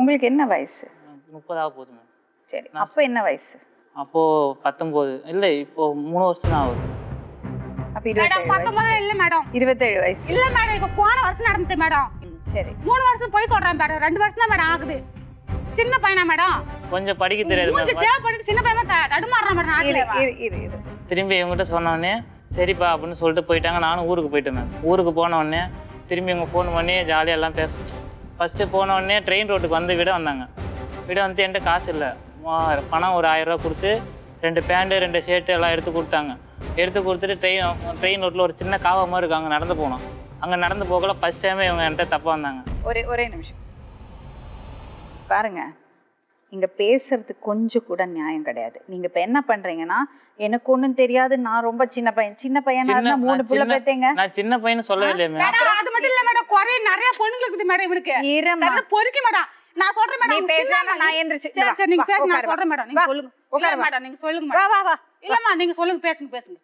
உங்களுக்கு என்ன வயசு? 30 ஆக போகுது மேம். சரி, அப்போ என்ன வயசு? அப்போது 19 இல்லை, இப்போ 3 வருஷம் தான் ஆகுது. அப்போ 27 இல்ல மேடம், 27 வயசு இல்ல மேடம். இப்ப போன வருஷம் நடந்தது மேடம். சரி, 3 வருஷம் போய் சொல்றேன் மேடம். 2 வருஷம் தான் மேடம் ஆகுது. சின்ன பையனா மேடம்? கொஞ்சம் படிக்க தெரியாது கொஞ்சம் மேம். சேவ் பண்ணிட்டு சின்ன பையனா தடுமாறுறான் மேடம் நாட்டுல. இரு. திரும்பி இவங்ககிட்ட சொன்னோடனே சரிப்பா அப்படின்னு சொல்லிட்டு போயிட்டாங்க. நானும் ஊருக்கு போயிட்டேன் மேம். ஊருக்கு போனோடனே திரும்பி இவங்க ஃபோன் பண்ணி ஜாலியாக எல்லாம் ஃபஸ்ட்டு போனோடனே ட்ரெயின் ரோட்டுக்கு வந்து விட வந்தாங்க. விட வந்து என்கிட்ட காசு இல்லை, பணம் ஒரு 1000 ரூபா கொடுத்து 2 பேண்ட்டு 2 ஷர்ட்டு எல்லாம் எடுத்து கொடுத்தாங்க. எடுத்து கொடுத்துட்டு ட்ரெயின் ரோட்டில் ஒரு சின்ன காவா மாதிரி இருக்கு, அங்கே நடந்து போனோம். அங்கே நடந்து போகல ஃபஸ்ட் டைமே இவங்க என்கிட்ட தப்பாக வந்தாங்க. ஒரே நிமிஷம் பாருங்க, இங்கே பேசுறதுக்கு கொஞ்சம் கூட நியாயம் கிடையாது. நீங்கள் இப்போ என்ன பண்ணுறீங்கன்னா, எனக்கு ஒன்றும் தெரியாது, நான் ரொம்ப சின்ன பையனா இருந்தா 3 புள்ள பேத்தேங்க. நான் சின்ன பையனு சொல்லவே இல்லையே மேம். அது மட்டும் இல்ல மேடம், குறை நிறைய பொண்ணுங்க இருக்குது மேடம் இவனுக்கு. பொறுக்கி மேடம். நான் சொல்றேன் மேடம். நீ பேசாம நான் எந்திரச்சு சரி நீங்க பேசுங்க, நான் சொல்றேன் மேடம். நீங்க சொல்லுங்க. இல்ல மேடம் நீங்க சொல்லுங்க மேடம். வா இல்லம்மா நீங்க சொல்லுங்க, பேசுங்க.